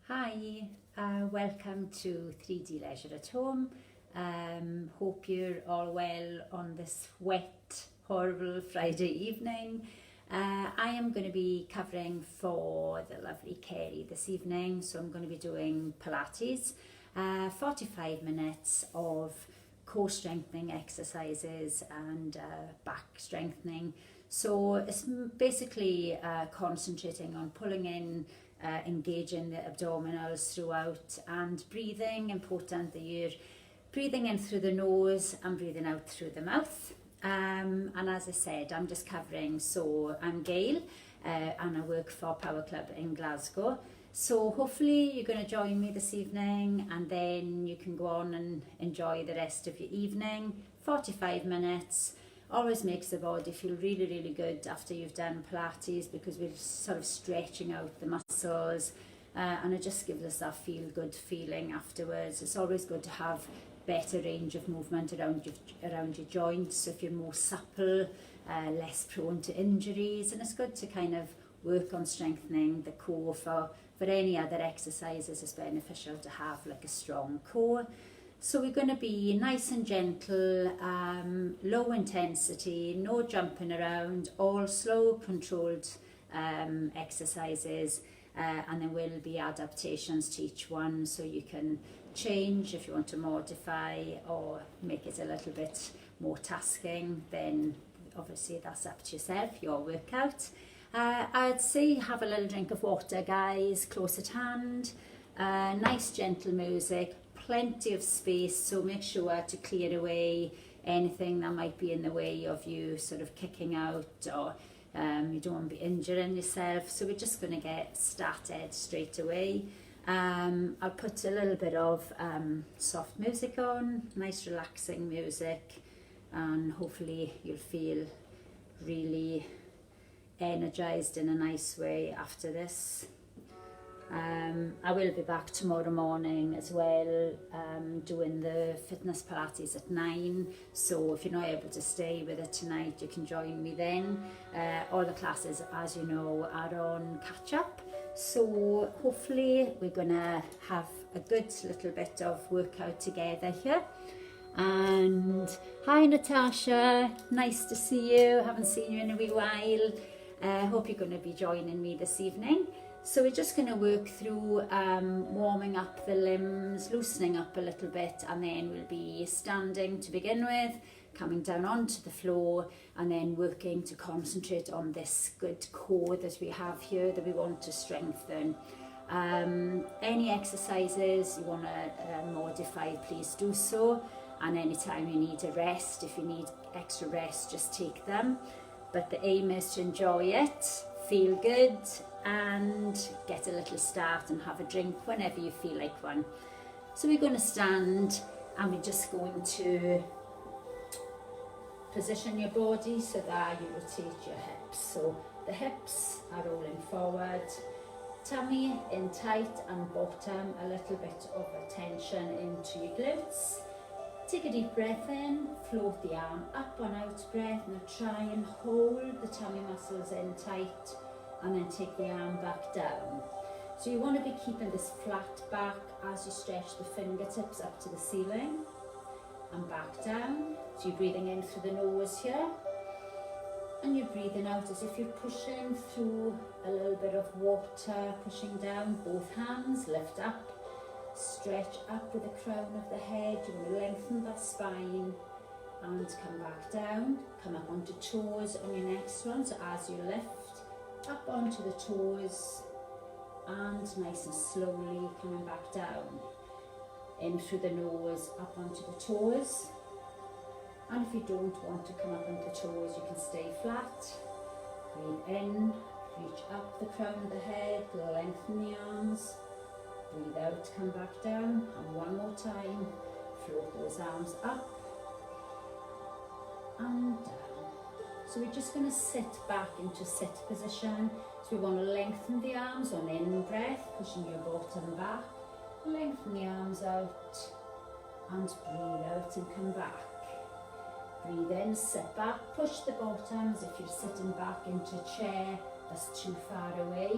Hi, welcome to 3D Leisure at Home. Hope you're all well on this wet, horrible Friday evening. I am going to be covering for the lovely Carrie this evening, so I'm going to be doing Pilates, 45 minutes of core strengthening exercises and back strengthening. So it's basically concentrating on pulling in, engaging the abdominals throughout, and breathing. Important that you're breathing in through the nose and breathing out through the mouth. And as I said, I'm just covering. So I'm Gail, and I work for Power Club in Glasgow. So hopefully you're going to join me this evening, and then you can go on and enjoy the rest of your evening. 45 minutes. Always makes the body feel really, really good after you've done Pilates, because we're sort of stretching out the muscles, and it just gives us that feel good feeling afterwards. It's always good to have better range of movement around your joints, so if you're more supple, less prone to injuries, and it's good to kind of work on strengthening the core. For any other exercises, it's beneficial to have like a strong core. So we're going to be nice and gentle, low intensity, no jumping around, all slow, controlled exercises, and there will be adaptations to each one, so you can change if you want to modify or make it a little bit more tasking. Then obviously that's up to yourself, your workout. I'd say have a little drink of water, guys, close at hand, nice gentle music, plenty of space, so make sure to clear away anything that might be in the way of you sort of kicking out, or you don't want to be injuring yourself. So we're just going to get started straight away. I'll put a little bit of soft music on, nice relaxing music, and hopefully you'll feel really energized in a nice way after this. I will be back tomorrow morning as well, doing the fitness Pilates at 9, so if you're not able to stay with it tonight, you can join me then. All the classes, as you know, are on catch up, so hopefully we're gonna have a good little bit of workout together here. And hi Natasha, nice to see you, haven't seen you in a wee while. Hope you're going to be joining me this evening. So we're just going to work through warming up the limbs, loosening up a little bit, and then we'll be standing to begin with, coming down onto the floor, and then working to concentrate on this good core that we have here that we want to strengthen. Any exercises you want to modify, please do so, and anytime you need a rest, if you need extra rest, just take them. But the aim is to enjoy it, feel good, and get a little start and have a drink whenever you feel like one. So we're going to stand, and we're just going to position your body so that you rotate your hips. So the hips are rolling forward, tummy in tight, and bottom a little bit of a tension into your glutes. Take a deep breath in, float the arm up on out breath. Now try and hold the tummy muscles in tight, and then take the arm back down. So you want to be keeping this flat back as you stretch the fingertips up to the ceiling and back down. So you're breathing in through the nose here, and you're breathing out as if you're pushing through a little bit of water, pushing down. Both hands lift up. Stretch up with the crown of the head. You want to lengthen that spine and come back down. Come up onto toes on your next one. So as you lift up onto the toes, and nice and slowly coming back down. In through the nose, up onto the toes. And if you don't want to come up onto the toes, you can stay flat. Breathe in, reach up the crown of the head, lengthen the arms. Breathe out, come back down, and one more time, float those arms up and down. So we're just going to sit back into sit position. So we want to lengthen the arms on in breath, pushing your bottom back, lengthen the arms out, and breathe out and come back. Breathe in, sit back, push the bottom as if you're sitting back into a chair that's too far away,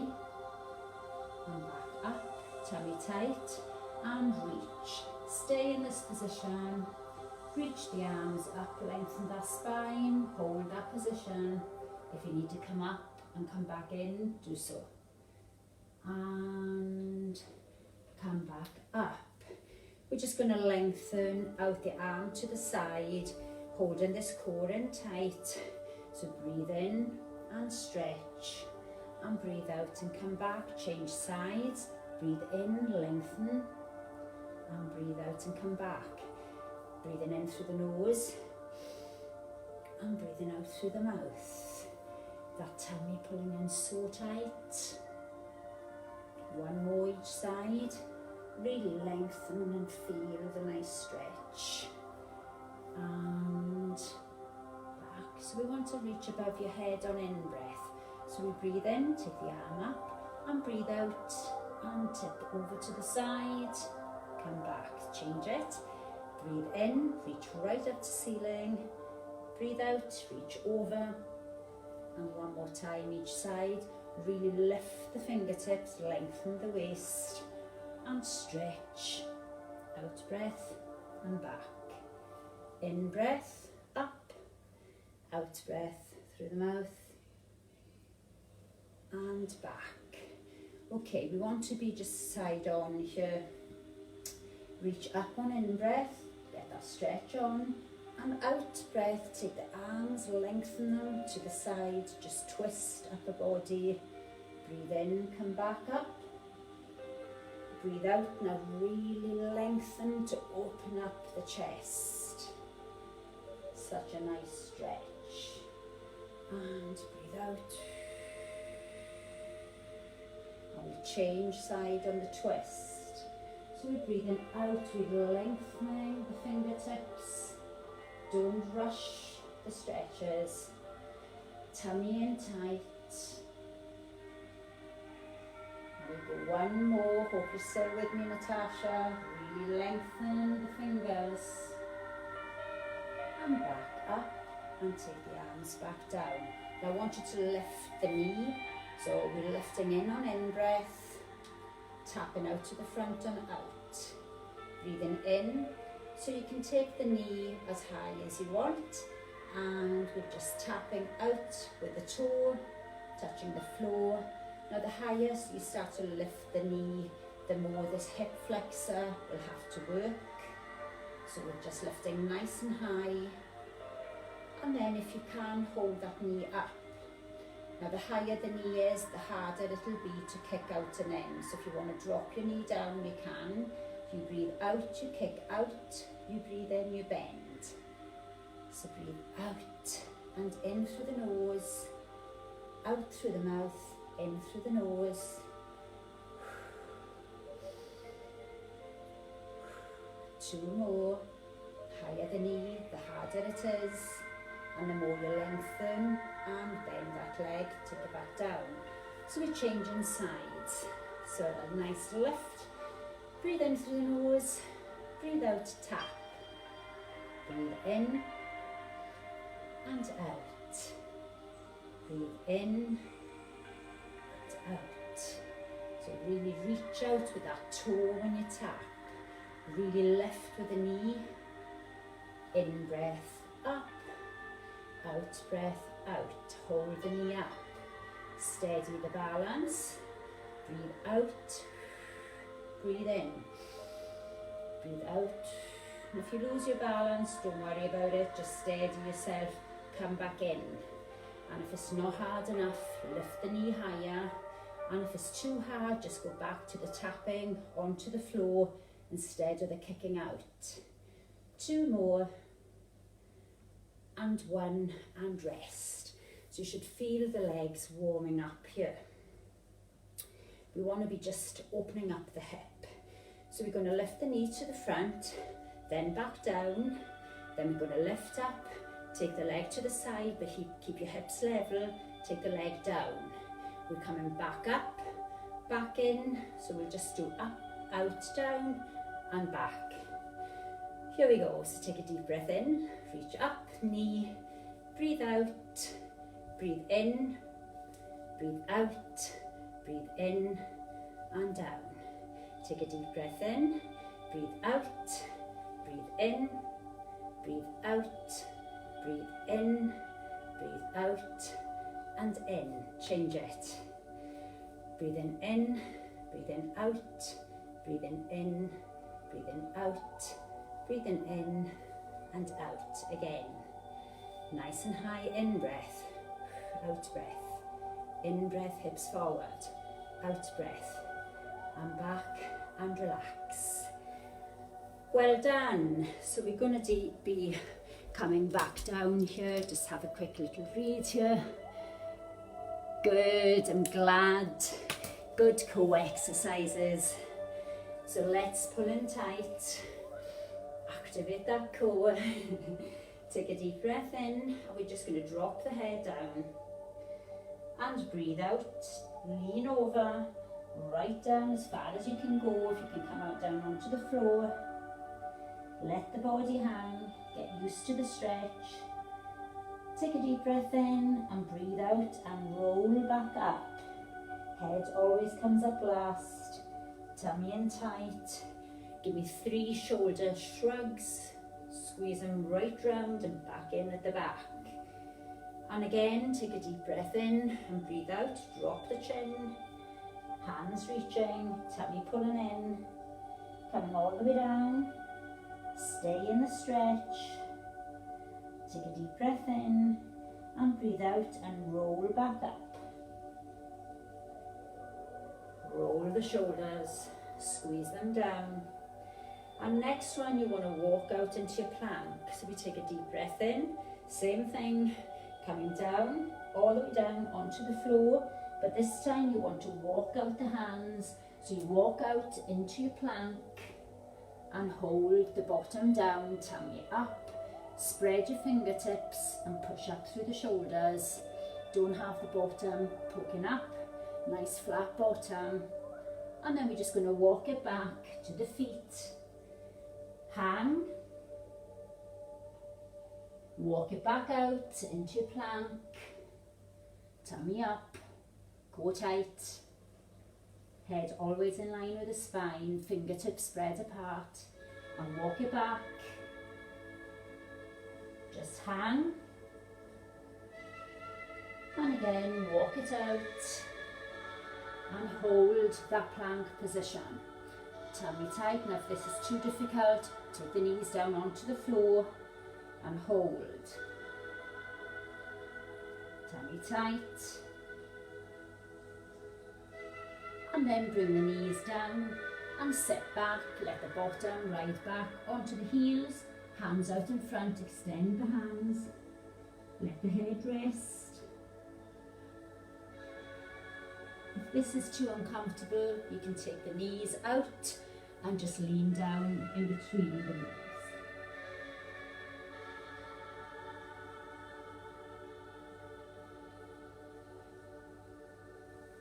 and back up. tummy tight, and reach. Stay in this position, reach the arms up, lengthen that spine, hold that position. If you need to come up and come back in, do so. And come back up. We're just going to lengthen out the arm to the side, holding this core in tight. So breathe in and stretch, and breathe out and come back, change sides, breathe in, lengthen, and breathe out and come back. Breathing in through the nose, and breathing out through the mouth. That tummy pulling in so tight. One more each side. Really lengthen and feel the nice stretch. And back. So we want to reach above your head on in-breath. So we breathe in, take the arm up, and breathe out, and tip over to the side. Come back, change it. Breathe in, reach right up to ceiling. Breathe out, reach over. And one more time each side. Really lift the fingertips, lengthen the waist, and stretch. Out breath and back. In breath, up. Out breath through the mouth. And back. Okay, we want to be just side on here. Reach up on in breath, get that stretch on. And out breath, take the arms, lengthen them to the side, just twist upper body. Breathe in, come back up. Breathe out, now really lengthen to open up the chest. Such a nice stretch. And breathe out. And we change side on the twist. So we're breathing out, we're lengthening the fingertips. Don't rush the stretches. Tummy in tight. We'll go one more. Hope you're still with me, Natasha. Really lengthen the fingers. And back up. And take the arms back down. Now I want you to lift the knee. So we're lifting in on in-breath. Tapping out to the front and out. Breathing in. So you can take the knee as high as you want, and we're just tapping out with the toe, touching the floor. Now the higher you start to lift the knee, the more this hip flexor will have to work. So we're just lifting nice and high, and then if you can, hold that knee up. Now the higher the knee is, the harder it'll be to kick out and in. So if you want to drop your knee down, you can. You breathe out, you kick out, you breathe in, you bend. So breathe out and in through the nose, out through the mouth, in through the nose. Two more. Higher the knee, the harder it is. And the more you lengthen and bend that leg, take it back down. So we're changing sides. So a nice lift. Breathe in through the nose, breathe out, tap. Breathe in and out. Breathe in and out. So really reach out with that toe when you tap. Really lift with the knee. In breath, up. Out breath, out. Hold the knee up. Steady the balance. Breathe out. Breathe in, breathe out. And if you lose your balance, don't worry about it, just steady yourself, come back in. And if it's not hard enough, lift the knee higher. And if it's too hard, just go back to the tapping onto the floor instead of the kicking out. Two more, and one, and rest. So you should feel the legs warming up here. We want to be just opening up the hip. So we're going to lift the knee to the front, then back down, then we're going to lift up, take the leg to the side, but keep your hips level, take the leg down. We're coming back up, back in, so we'll just do up, out, down, and back. Here we go, so take a deep breath in, reach up, knee, breathe out, breathe in, breathe out, breathe in and down. Take a deep breath in, breathe out, breathe in, breathe out, breathe in, breathe out, and in. Change it. Breathing in, breathing out, breathing in, breathing out, breathing in, and out again. Nice and high in breath, out breath. In breath, hips forward, out breath, and back and relax. Well done. So we're going to be coming back down here. Just have a quick little breathe here. Good, I'm glad. Good core exercises. So let's pull in tight. Activate that core. Take a deep breath in, and we're just going to drop the head down. And breathe out, lean over, right down as far as you can go. If you can come out down onto the floor. Let the body hang, get used to the stretch. Take a deep breath in and breathe out and roll back up. Head always comes up last, tummy in tight. Give me 3 shoulder shrugs, squeeze them right round and back in at the back. And again, take a deep breath in and breathe out, drop the chin, hands reaching, tummy pulling in, coming all the way down, stay in the stretch, take a deep breath in and breathe out and roll back up. Roll the shoulders, squeeze them down. And next one, you want to walk out into your plank. So we take a deep breath in, same thing, coming down, all the way down onto the floor, but this time you want to walk out the hands. So you walk out into your plank and hold the bottom down, tummy up, spread your fingertips and push up through the shoulders. Don't have the bottom poking up, nice flat bottom. And then we're just going to walk it back to the feet, hang, walk it back out into your plank, tummy up, core tight, head always in line with the spine, fingertips spread apart, and walk it back. Just hang, and again walk it out, and hold that plank position. Tummy tight. Now if this is too difficult, take the knees down onto the floor and hold. Tummy tight. And then bring the knees down and sit back. Let the bottom right back onto the heels. Hands out in front, extend the hands. Let the head rest. If this is too uncomfortable, you can take the knees out and just lean down in between the legs.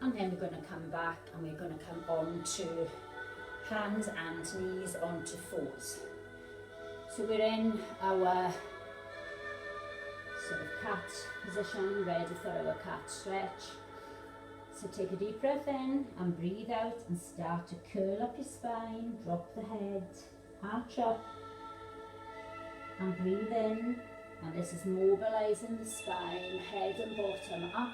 And then we're going to come back and we're going to come on to hands and knees onto fours. So we're in our sort of cat position, ready for our cat stretch. So take a deep breath in and breathe out and start to curl up your spine, drop the head, arch up and breathe in. And this is mobilizing the spine, head and bottom up.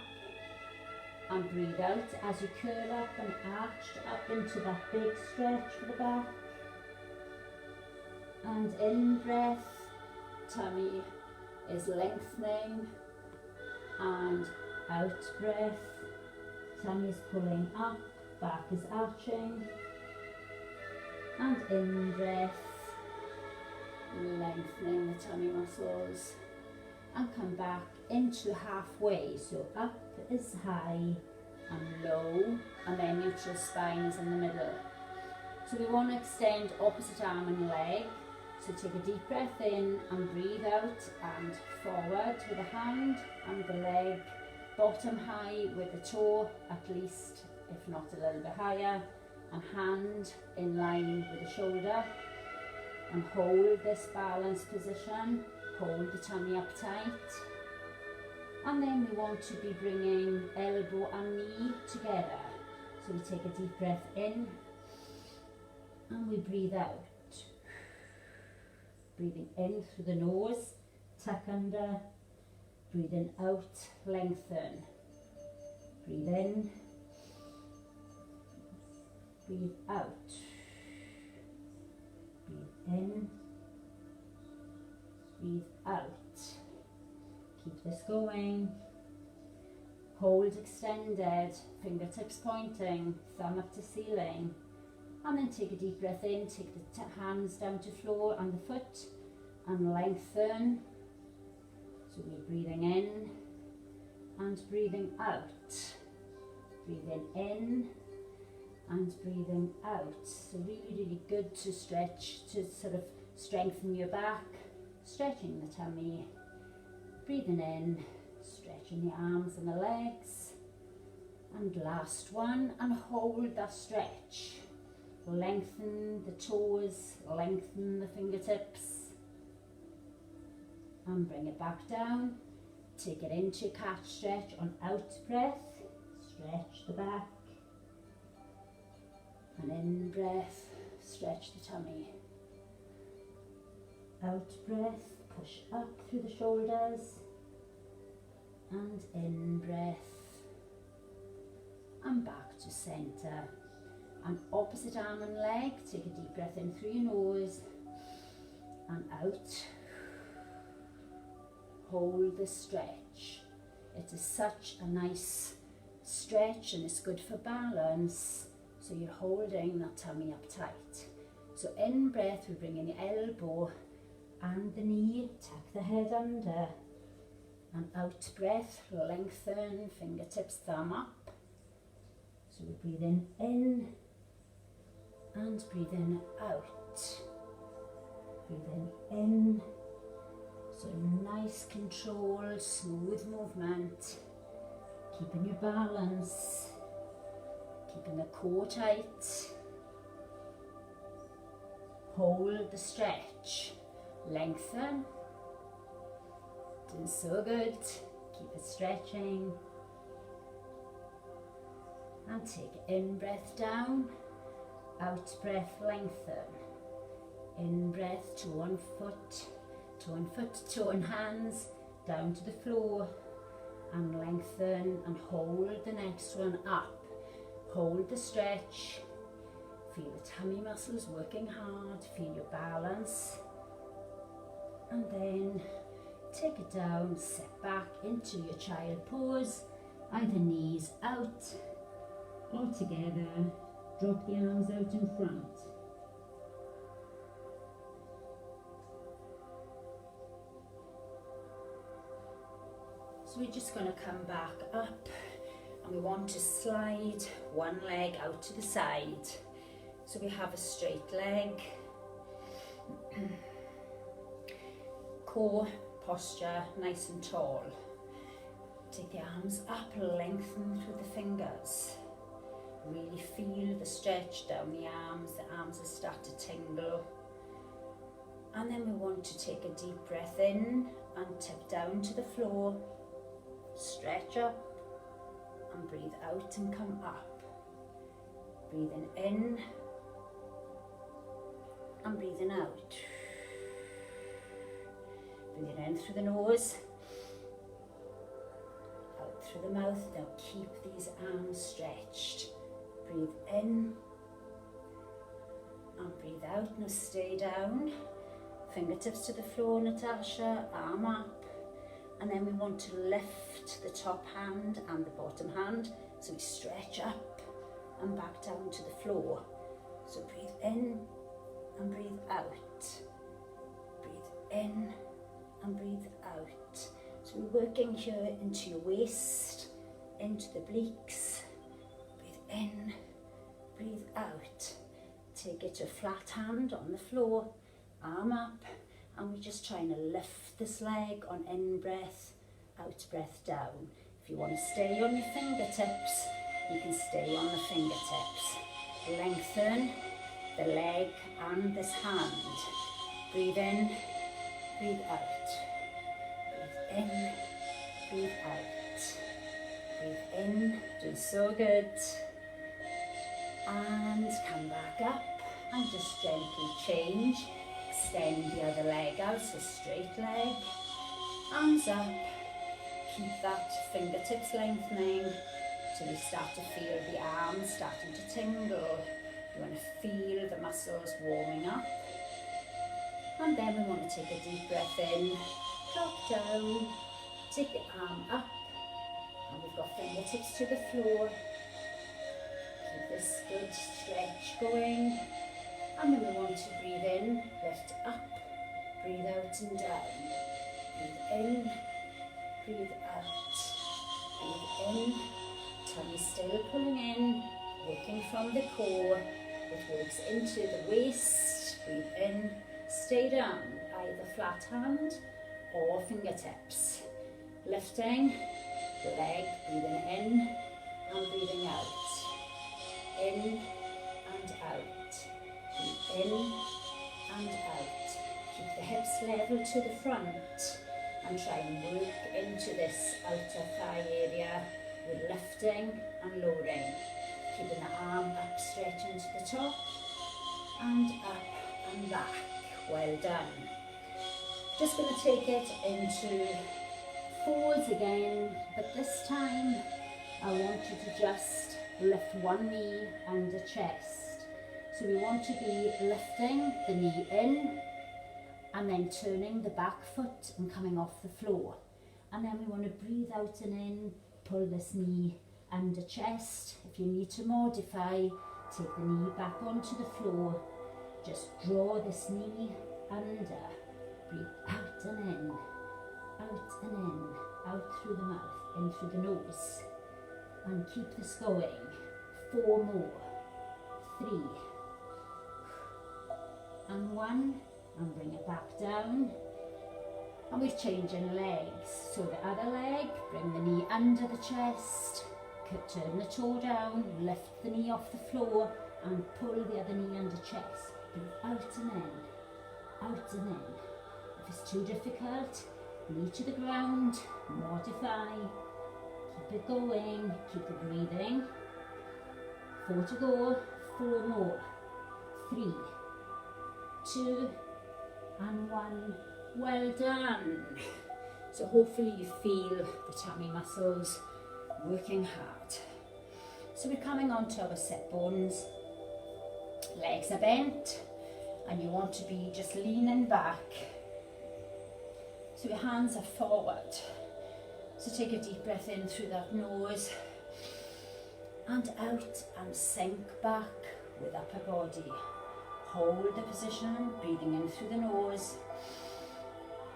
And breathe out as you curl up and arch up into that big stretch for the back. And in breath, tummy is lengthening, and out breath, tummy is pulling up, back is arching, and in breath, lengthening the tummy muscles, and come back into halfway. So up is high and low, and then neutral spine is in the middle. So we want to extend opposite arm and leg. So take a deep breath in and breathe out and forward with the hand and the leg, bottom high with the toe at least, if not a little bit higher, and hand in line with the shoulder, and hold this balanced position, hold the tummy up tight. And then we want to be bringing elbow and knee together. So we take a deep breath in And we breathe out. Breathing in through the nose, tuck under. Breathing out, lengthen. Breathe in. Breathe out. Breathe in. Breathe out. Keep this going. Hold extended, fingertips pointing, thumb up to ceiling. And then take a deep breath in, take the hands down to floor and the foot and lengthen. So we're breathing in and breathing out. Breathing in and breathing out. So really, really good to stretch, to sort of strengthen your back, stretching the tummy. Breathing in, stretching the arms and the legs. And last one, and hold that stretch. Lengthen the toes, lengthen the fingertips. And bring it back down. Take it into cat stretch on out breath. Stretch the back. And in breath, stretch the tummy. Out breath, push up through the shoulders. And in breath. And back to centre. And opposite arm and leg, take a deep breath in through your nose and out. Hold the stretch. It is such a nice stretch and it's good for balance. So you're holding that tummy up tight. So in breath, we bring in the elbow and the knee, tuck the head under. And out breath, lengthen, fingertips, thumb up. So we're breathing in and breathing out. Breathing in. So nice controlled, smooth movement. Keeping your balance. Keeping the core tight. Hold the stretch. Lengthen. Doing so good. Keep it stretching. And take in breath down. Out breath, lengthen. In breath, toe on foot, toe on hands, down to the floor. And lengthen and hold the next one up. Hold the stretch. Feel the tummy muscles working hard. Feel your balance. And then take it down, set back into your child pose. Either knees out or together. Drop the arms out in front. So we're just going to come back up and we want to slide one leg out to the side. So we have a straight leg. Core posture nice and tall. Take the arms up, lengthen through the fingers. Really feel the stretch down the arms will start to tingle. And then we want to take a deep breath in and tip down to the floor. Stretch up and breathe out and come up. Breathing in and breathing out. Breathing in through the nose, out through the mouth. Now keep these arms stretched. Breathe in and breathe out. Now stay down. Fingertips to the floor, Natasha, arm up. And then we want to lift the top hand and the bottom hand. So we stretch up and back down to the floor. So breathe in and breathe out. Breathe in and breathe out. So we're working here into your waist, into the obliques. Breathe in, breathe out. Take it to a flat hand on the floor, arm up, and we're just trying to lift this leg on in breath, out breath down. If you want to stay on your fingertips, you can stay on the fingertips. Lengthen the leg and this hand. Breathe in, breathe out. Breathe in, breathe out. Breathe in, doing so good. And come back up and just gently change. Extend the other leg out, so straight leg, arms up, keep that fingertips lengthening till you start to feel the arms starting to tingle. You want to feel the muscles warming up. And then we want to take a deep breath in, drop down, take the arm up, and we've got fingertips to the floor. Keep this good stretch going. And then we want to breathe in, lift up, breathe out and down. Breathe in, breathe out, breathe in, tummy still pulling in, working from the core, it works into the waist. Breathe in, stay down, either flat hand or fingertips. Lifting the leg, breathing in and breathing out. In and out. Breathe in and out. Keep the hips level to the front and try and work into this outer thigh area with lifting and lowering. Keeping the arm up, stretching to the top and up and back. Well done. Just going to take it into forwards again, but this time I want you to just lift one knee under chest. So we want to be lifting the knee in and then turning the back foot and coming off the floor. And then we want to breathe out and in, pull this knee under chest. If you need to modify, take the knee back onto the floor. Just draw this knee under. Breathe out and in, out and in, out through the mouth, in through the nose. And keep this going. 4 more. 3. And 1. And bring it back down. And we're changing legs. So the other leg, bring the knee under the chest, turn the toe down, lift the knee off the floor and pull the other knee under chest. Breathe out and in, out and in. If it's too difficult, knee to the ground, modify, keep it going, keep the breathing. 4 to go, 4 more, 3, 2 and 1. Well done. So hopefully you feel the tummy muscles working hard. So we're coming on to our sit bones. Legs are bent and you want to be just leaning back. So your hands are forward. So take a deep breath in through that nose and out and sink back with upper body. Hold the position, breathing in through the nose.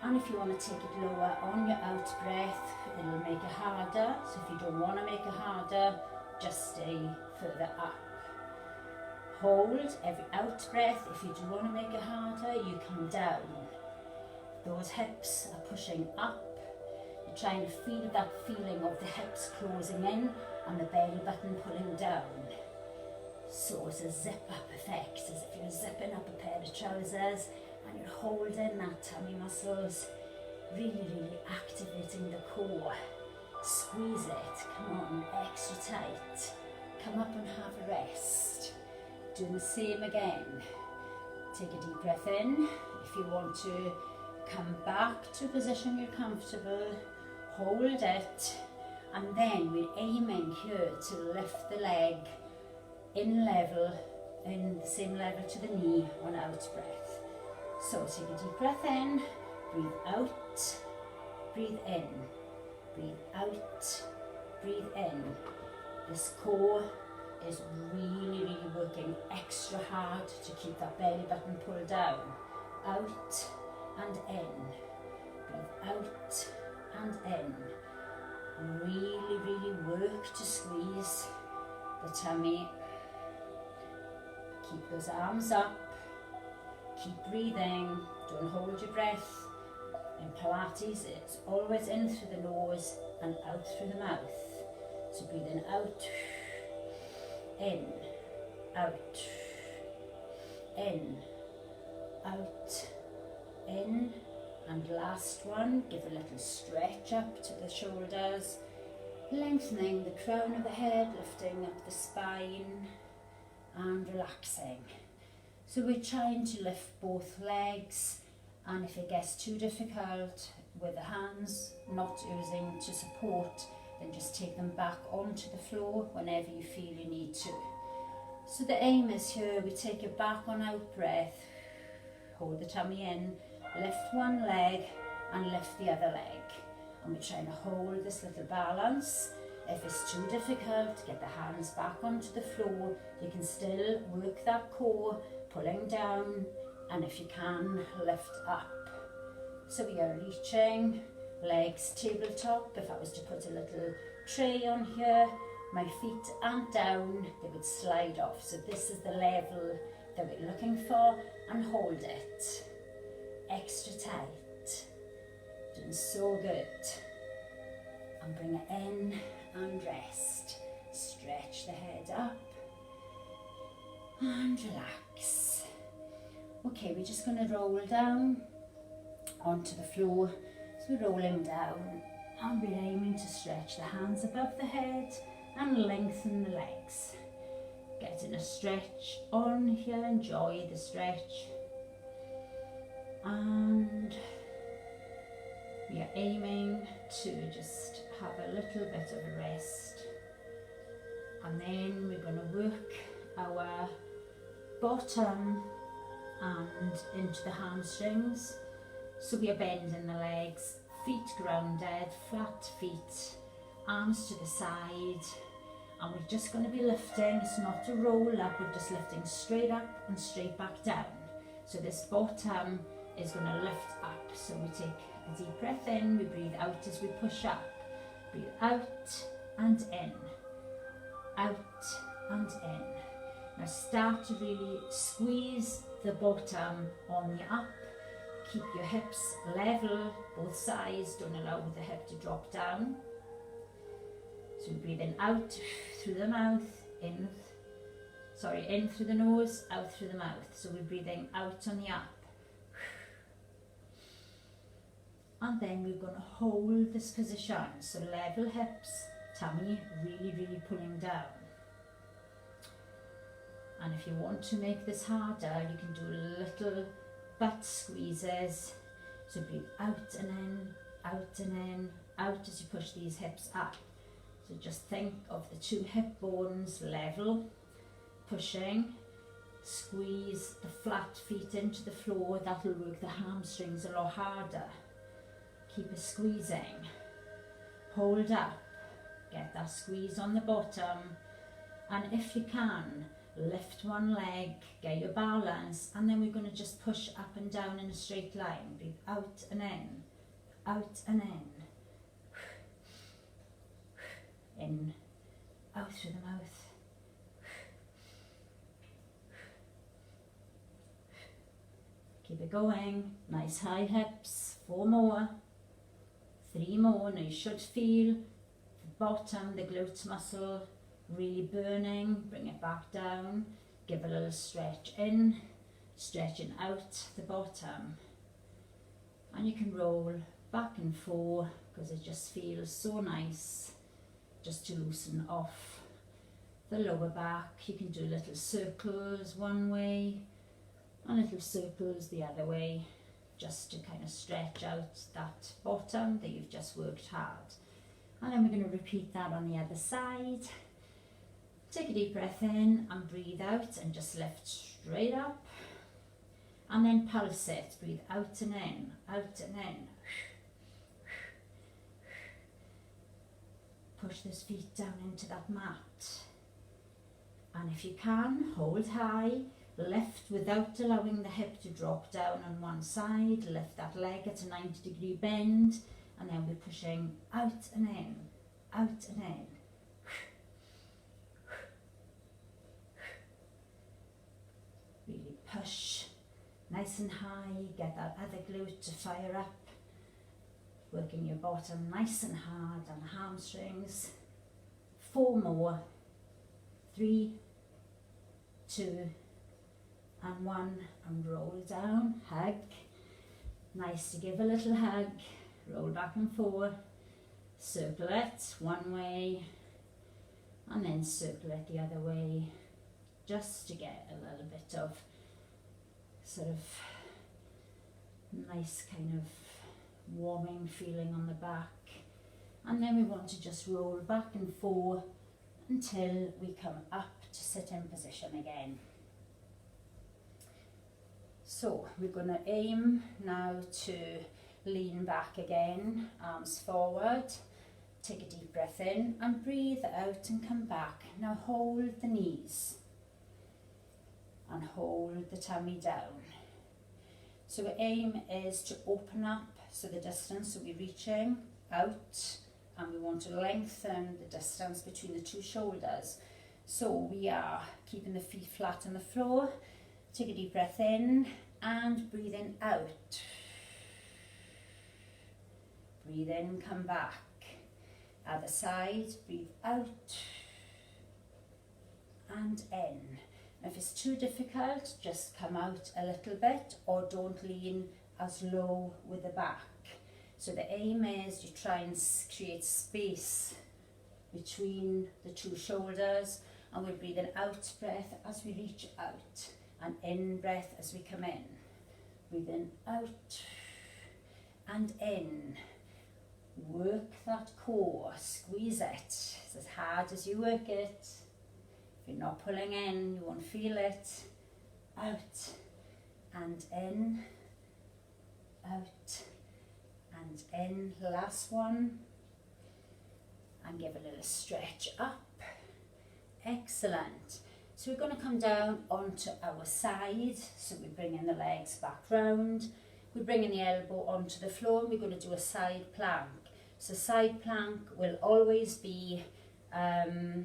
And if you want to take it lower on your out breath, it'll make it harder. So if you don't want to make it harder, just stay further up. Hold every out breath. If you do want to make it harder, you come down. Those hips are pushing up. You're trying to feel that feeling of the hips closing in and the belly button pulling down. So it's a zip up effect, as if you're zipping up a pair of trousers and you're holding that tummy muscles, really activating the core. Squeeze it, come on, extra tight. Come up and have a rest. Doing the same again. Take a deep breath in. If you want to come back to a position you're comfortable, hold it, and then we're aiming here to lift the leg in the same level to the knee on out breath. So take a deep breath in, breathe out, breathe in, breathe out, breathe in. This core is really working extra hard to keep that belly button pulled down. Out and in, breathe out and in. Really work to squeeze the tummy. Keep those arms up, keep breathing, don't hold your breath. In Pilates, it's always in through the nose and out through the mouth. So breathing out, in, out, in, out, in. And last one, give a little stretch up to the shoulders, lengthening the crown of the head, lifting up the spine and relaxing. So we're trying to lift both legs, and if it gets too difficult with the hands not using to support, then just take them back onto the floor whenever you feel you need to. So the aim is here, we take it back on out breath, hold the tummy in, lift one leg and lift the other leg. And we're trying to hold this little balance. If it's too difficult, get the hands back onto the floor. You can still work that core, pulling down, and if you can, lift up. So we are reaching, legs tabletop. If I was to put a little tray on here, my feet aren't down, they would slide off. So this is the level that we're looking for, and hold it. Extra tight. Doing so good. And bring it in and rest. Stretch the head up and relax. Okay, we're just going to roll down onto the floor. So we're rolling down and we're aiming to stretch the hands above the head and lengthen the legs. Getting a stretch on here, enjoy the stretch. And we are aiming to just have a little bit of a rest. And then we're going to work our bottom and into the hamstrings. So we are bending the legs, feet grounded, flat feet, arms to the side. And we're just going to be lifting. It's not a roll up, we're just lifting straight up and straight back down. So this bottom is going to lift up. So we take a deep breath in, we breathe out as we push up. Breathe out and in, out and in. Now start to really squeeze the bottom on the up. Keep your hips level, both sides, don't allow the hip to drop down. So we're breathing out through the mouth, in through the nose, out through the mouth. So we're breathing out on the up. And then we're going to hold this position. So level hips, tummy really, really pulling down. And if you want to make this harder, you can do little butt squeezes. So breathe out and in, out and in, out as you push these hips up. So just think of the two hip bones level, pushing, squeeze the flat feet into the floor. That'll work the hamstrings a lot harder. Keep it squeezing, hold up, get that squeeze on the bottom, and if you can, lift one leg, get your balance, and then we're going to just push up and down in a straight line. Breathe out and in, out and in, out through the mouth. Keep it going, nice high hips, 4 more. 3 more. Now you should feel the bottom, the glutes muscle really burning. Bring it back down. Give a little stretch in, stretching out the bottom. And you can roll back and forth because it just feels so nice just to loosen off the lower back. You can do little circles one way and little circles the other way, just to kind of stretch out that bottom that you've just worked hard. And then we're going to repeat that on the other side. Take a deep breath in and breathe out and just lift straight up. And then pulse it, breathe out and in, out and in. Push those feet down into that mat. And if you can, hold high. Lift without allowing the hip to drop down on one side. Lift that leg at a 90-degree bend, and then we're pushing out and in, out and in. Really push nice and high, get that other glute to fire up. Working your bottom nice and hard on the hamstrings. 4 more. 3, 2, and 1, and roll down, hug. Nice to give a little hug, roll back and forth, circle it one way, and then circle it the other way, just to get a little bit of sort of nice kind of warming feeling on the back. And then we want to just roll back and forth until we come up to sit in position again. So we're going to aim now to lean back again, arms forward. Take a deep breath in and breathe out and come back. Now hold the knees and hold the tummy down. So our aim is to open up, so the distance, so we're reaching out and we want to lengthen the distance between the two shoulders. So we are keeping the feet flat on the floor. Take a deep breath in and breathing out. Breathe in, come back. Other side, breathe out and in. If it's too difficult, just come out a little bit or don't lean as low with the back. So the aim is you try and create space between the two shoulders, and we're breathing out breath as we reach out and in breath as we come in. Breathing out and in. Work that core, squeeze it. It's as hard as you work it. If you're not pulling in, you won't feel it. Out and in, out and in. Last one. And give a little stretch up. Excellent. So we're going to come down onto our side. So we're bringing the legs back round. We're bringing the elbow onto the floor and we're going to do a side plank. So side plank will always be, the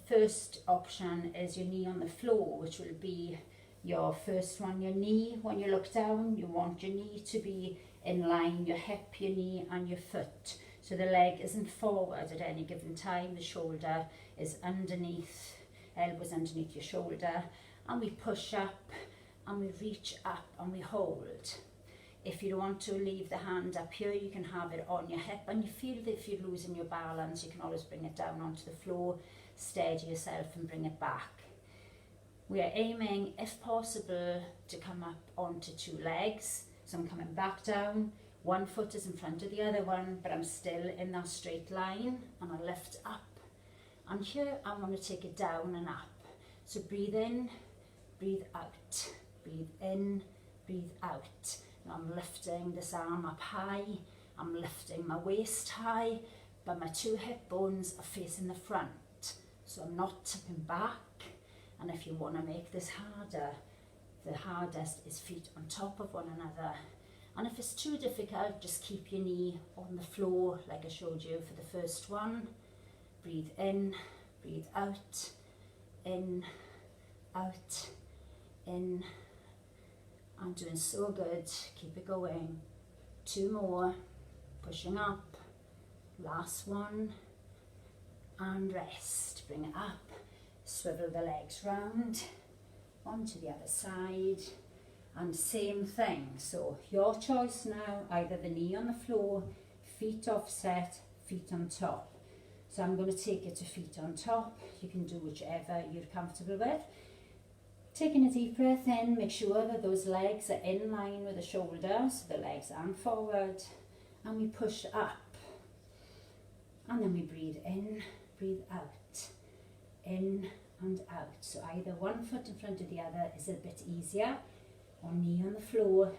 first option is your knee on the floor, which will be your first one, your knee. When you look down, you want your knee to be in line, your hip, your knee and your foot. So the leg isn't forward at any given time, the shoulder is underneath, elbows underneath your shoulder, and we push up and we reach up and we hold. If you want to leave the hand up here, you can have it on your hip, and you feel that if you're losing your balance, you can always bring it down onto the floor, steady yourself and bring it back. We are aiming, if possible, to come up onto two legs. So I'm coming back down, one foot is in front of the other one, but I'm still in that straight line, and I lift up. And here I want to take it down and up. So breathe in, breathe out, breathe in, breathe out. I'm lifting this arm up high, I'm lifting my waist high, but my two hip bones are facing the front. So I'm not tipping back, and if you want to make this harder, the hardest is feet on top of one another. And if it's too difficult, just keep your knee on the floor like I showed you for the first one. Breathe in, breathe out, in, out, in. I'm doing so good, keep it going. Two more, pushing up, last one, and rest. Bring it up, swivel the legs round, onto the other side, and same thing. So your choice now, either the knee on the floor, feet offset, feet on top. So I'm going to take it to feet on top. You can do whichever you're comfortable with. Taking a deep breath in, make sure that those legs are in line with the shoulders, so the legs aren't forward, and we push up. And then we breathe in, breathe out, in and out. So either one foot in front of the other is a bit easier, or knee on the floor,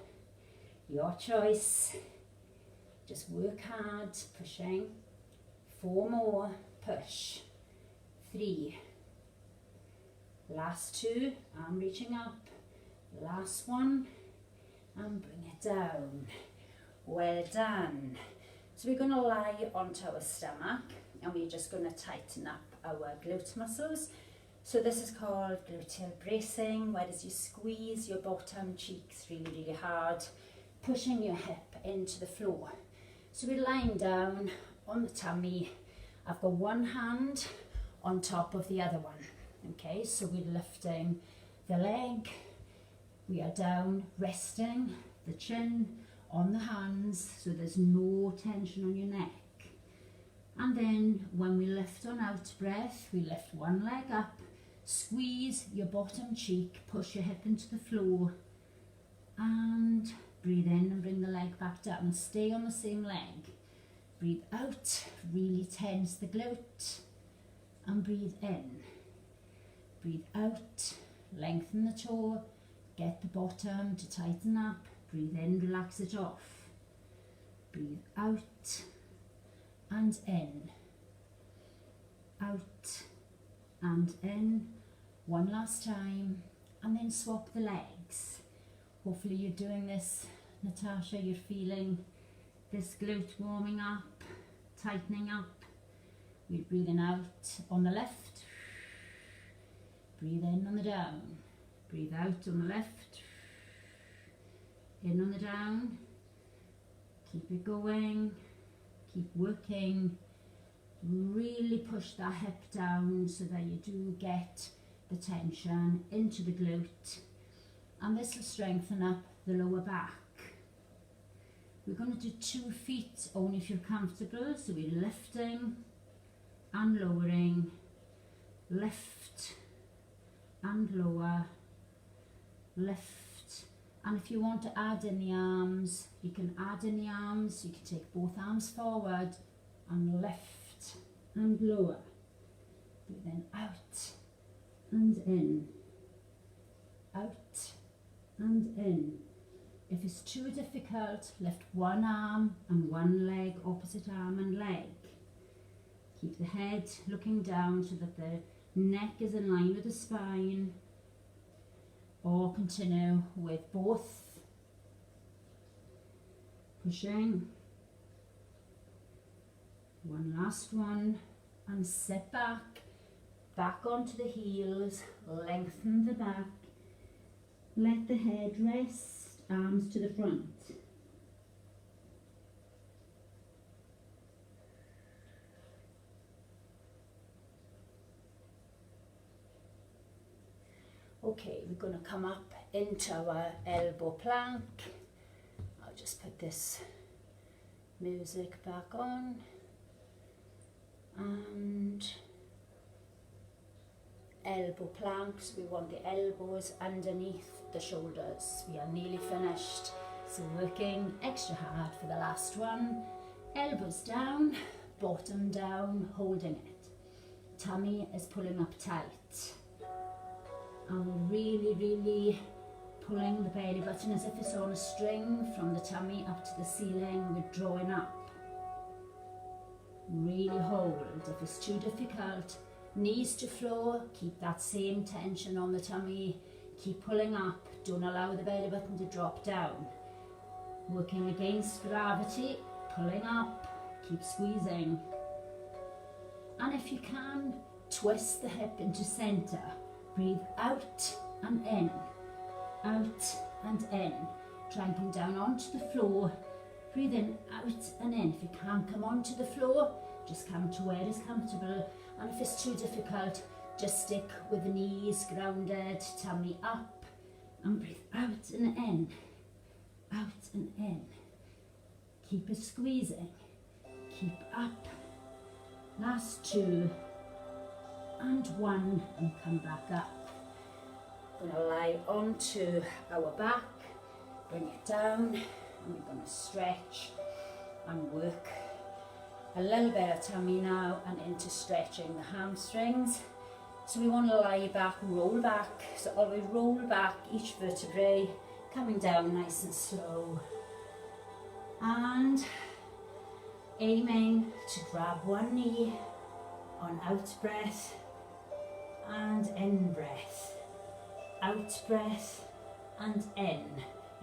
your choice. Just work hard, pushing. 4 more, push. 3. Last 2, I'm reaching up. Last one, and bring it down. Well done. So we're going to lie onto our stomach, and we're just going to tighten up our glute muscles. So this is called gluteal bracing, whereas you squeeze your bottom cheeks really, really hard, pushing your hip into the floor. So we're lying down on the tummy. I've got one hand on top of the other one. Okay, so we're lifting the leg, we are down, resting the chin on the hands, so there's no tension on your neck. And then when we lift on out breath, we lift one leg up, squeeze your bottom cheek, push your hip into the floor, And breathe in and bring the leg back down. Stay on the same leg. Breathe out, really tense the glute. And breathe in. Breathe out, lengthen the toe. Get the bottom to tighten up. Breathe in, relax it off. Breathe out and in. Out and in. One last time. And then swap the legs. Hopefully you're doing this, Natasha. You're feeling this glute warming up, tightening up. We're breathing out on the left. Breathe in on the down. Breathe out on the left. In on the down. Keep it going. Keep working. Really push that hip down so that you do get the tension into the glute. And this will strengthen up the lower back. We're going to do 2 feet only if you're comfortable. So we're lifting and lowering. Lift and lower. Lift. And if you want to add in the arms, you can add in the arms. You can take both arms forward and lift and lower. Breathe in, out and in. Out and in. If it's too difficult, lift one arm and one leg, opposite arm and leg. Keep the head looking down so that the neck is in line with the spine. Or continue with both. Pushing. One last one. And sit back. Back onto the heels. Lengthen the back. Let the head rest. Arms to the front. Okay, we're going to come up into our elbow plank. I'll just put this music back on. And elbow planks, we want the elbows underneath the shoulders. We are nearly finished, so working extra hard for the last one. Elbows down, bottom down, holding it. Tummy is pulling up tight. And we're really pulling the belly button as if it's on a string from the tummy up to the ceiling. We're drawing up. Really hold. If it's too difficult, knees to floor, keep that same tension on the tummy. Keep pulling up. Don't allow the belly button to drop down. Working against gravity, pulling up, keep squeezing. And if you can, twist the hip into center. Breathe out and in, out and in. Try and come down onto the floor. Breathe in, out and in. If you can't come onto the floor, just come to where is comfortable. And if it's too difficult, just stick with the knees grounded, tummy up. And breathe out and in, out and in. Keep it squeezing. Keep up. Last 2. And 1, and come back up. We're going to lie onto our back, bring it down, and we're going to stretch and work a little bit of tummy now and into stretching the hamstrings. So we want to lie back, roll back. So always roll back each vertebrae, coming down nice and slow. And aiming to grab one knee on out breath. And in breath, out breath and in.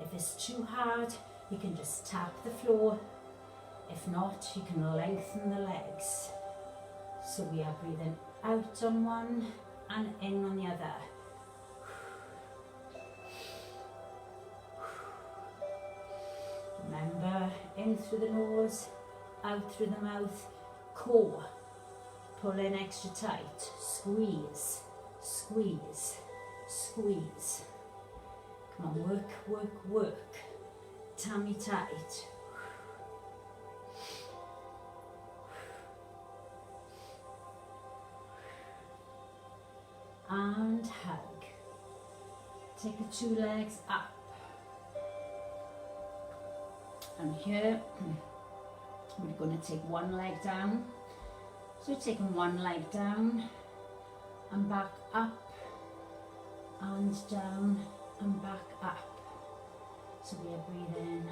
If it's too hard, you can just tap the floor. If not, you can lengthen the legs. So we are breathing out on one and in on the other. Remember, in through the nose, out through the mouth, core. Pull in extra tight, squeeze, squeeze, squeeze. Come on, work, work, work. Tummy tight. And hug. Take the 2 legs up And here, we're going to take one leg down. So we're taking one leg down and back up and down and back up. So we are breathing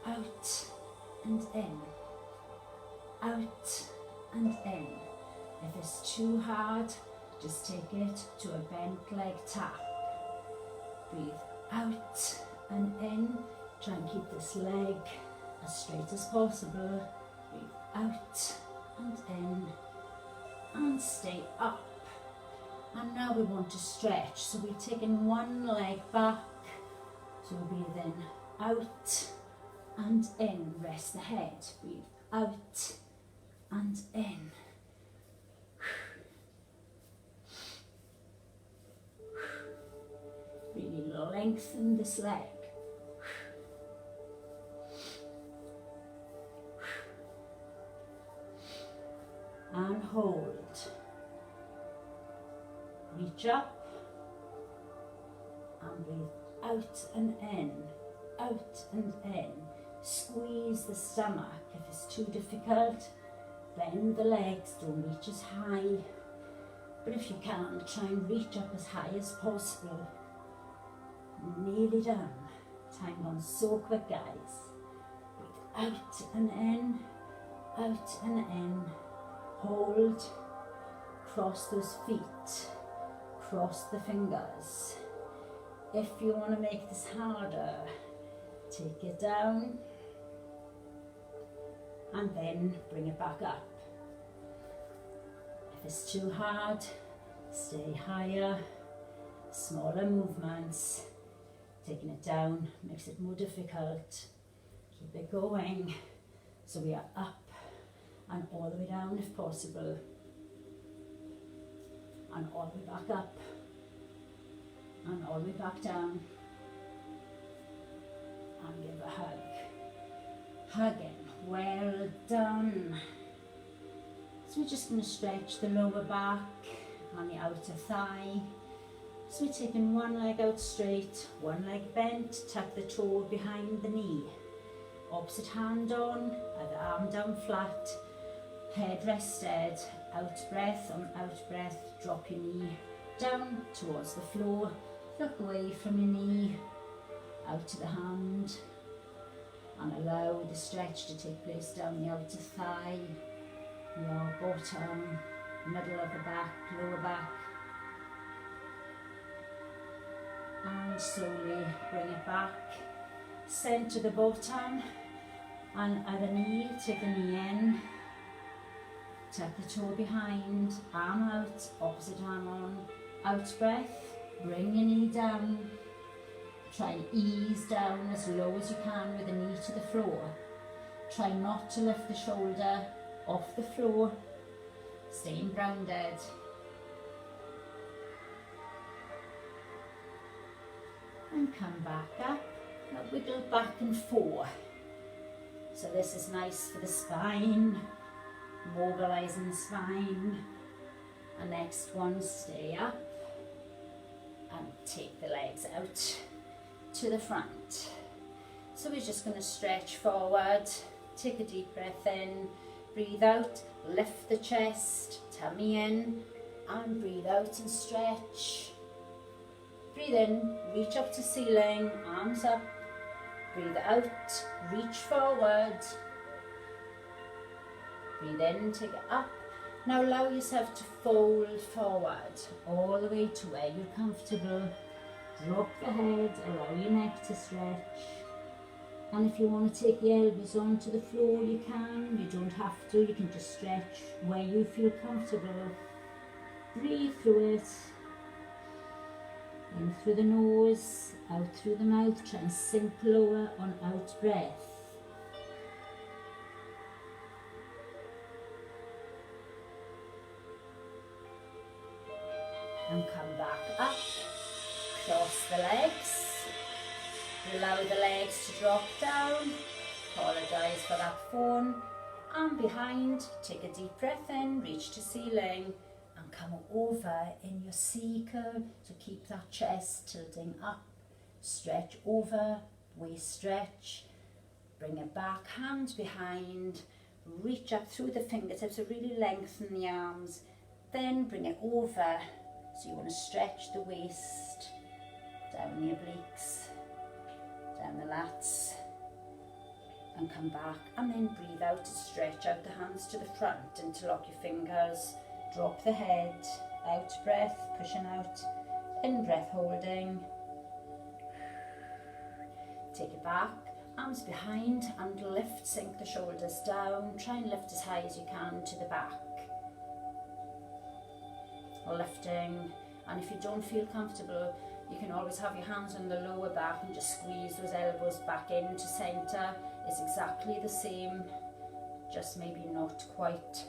out and in, out and in. If it's too hard, just take it to a bent leg tap. Breathe out and in. Try and keep this leg as straight as possible. Breathe out and in and stay up. And now we want to stretch. So we're taking one leg back. So we're breathing out and in. Rest the head. Breathe out and in. Really lengthen this leg. And hold. Reach up and breathe out and in, out and in. Squeeze the stomach. If it's too difficult, bend the legs, don't reach as high. But if you can, try and reach up as high as possible. Nearly done. Time gone so quick, guys. Breathe out and in, out and in. Hold. Cross those feet. Cross the fingers. If you want to make this harder, take it down and then bring it back up. If it's too hard, stay higher. Smaller movements. Taking it down makes it more difficult. Keep it going. So we are up and all the way down if possible. And all the way back up. And all the way back down. And give a hug. Hugging. Well done. So we're just going to stretch the lower back and the outer thigh. So we're taking one leg out straight, one leg bent, tuck the toe behind the knee. Opposite hand on, other arm down flat, head rested, out breath, on out breath, drop your knee down towards the floor, look away from your knee, out to the hand, and allow the stretch to take place down the outer thigh, your bottom, middle of the back, lower back. And slowly bring it back, centre the bottom, and other knee, take the knee in, tuck the toe behind, arm out, opposite arm on, out breath, bring your knee down, try and ease down as low as you can with the knee to the floor. Try not to lift the shoulder off the floor, staying grounded. And come back up, now wiggle back and forth. So this is nice for the spine, mobilising the spine. And next one, stay up and take the legs out to the front. So we're just going to stretch forward, take a deep breath in, breathe out, lift the chest, tummy in, and breathe out and stretch. Breathe in, reach up to ceiling, arms up. Breathe out, reach forward. Breathe in, take it up. Now allow yourself to fold forward, all the way to where you're comfortable. Drop the head, allow your neck to stretch. And if you want to take the elbows onto the floor, you can. You don't have to, you can just stretch where you feel comfortable. Breathe through it. In through the nose, out through the mouth, try and sink lower on out breath. And come back up, cross the legs, allow the legs to drop down, apologise for that phone, and behind, take a deep breath in, reach to ceiling, and come over in your C curve, so keep that chest tilting up, stretch over, waist stretch, Bring it back, hands behind, reach up through the fingertips, so really lengthen the arms, then bring it over. So you want to stretch the waist, down the obliques, down the lats, and come back, and then breathe out to stretch out the hands to the front, interlock your fingers, drop the head, out breath, pushing out, in breath holding, take it back, arms behind and lift, sink the shoulders down, try and lift as high as you can to the back, lifting, and if you don't feel comfortable you can always have your hands on the lower back and just squeeze those elbows back into centre. It's exactly the same, just maybe not quite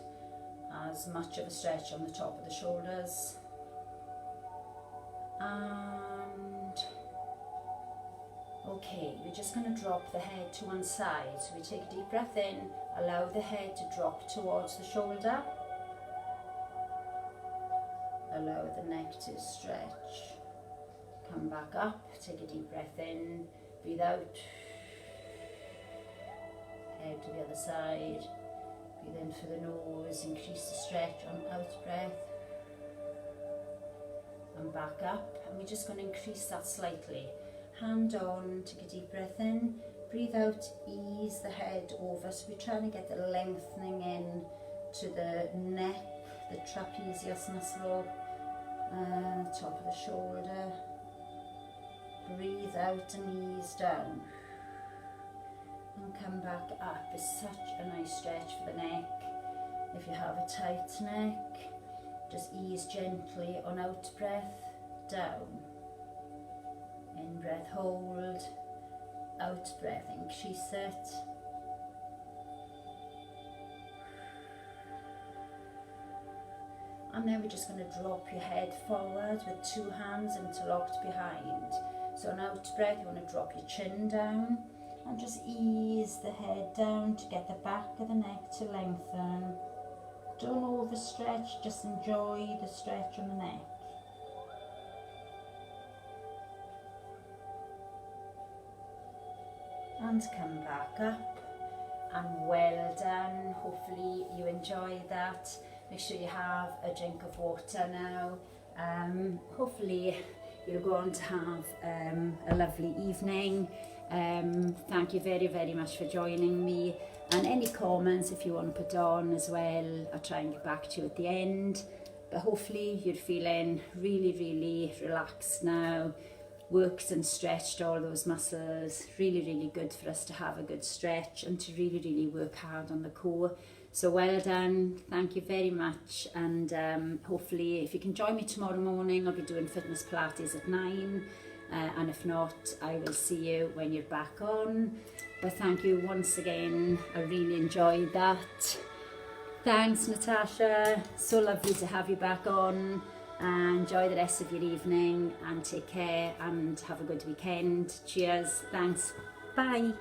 as much of a stretch on the top of the shoulders. And okay, we're just going to drop the head to one side. So we take a deep breath in, allow the head to drop towards the shoulder, allow the neck to stretch. Come back up, take a deep breath in, breathe out, head to the other side, breathe in for the nose, increase the stretch on out breath, and back up, and we're just going to increase that slightly. Hand on, take a deep breath in, breathe out, ease the head over, so we're trying to get the lengthening in to the neck, the trapezius muscle, top of the shoulder. Breathe out and ease down, and come back up. It's such a nice stretch for the neck. If you have a tight neck, just ease gently on out breath, down, in breath hold, out breath increase it, and then we're just going to drop your head forward with two hands interlocked behind. So on out breath, you want to drop your chin down and just ease the head down to get the back of the neck to lengthen. Don't overstretch, just enjoy the stretch on the neck. And come back up, and well done. Hopefully you enjoyed that. Make sure you have a drink of water now. Hopefully you'll go on to have a lovely evening. Thank you very, very much for joining me. And any comments if you want to put on as well, I'll try and get back to you at the end. But hopefully you're feeling really, really relaxed now. Worked and stretched all those muscles. Really, really good for us to have a good stretch and to really, really work hard on the core. So well done, thank you very much, and hopefully if you can join me tomorrow morning, I'll be doing fitness Pilates at 9, and if not, I will see you when you're back on. But thank you once again, I really enjoyed that. Thanks Natasha, so lovely to have you back on, and enjoy the rest of your evening, and take care, and have a good weekend. Cheers, thanks, bye.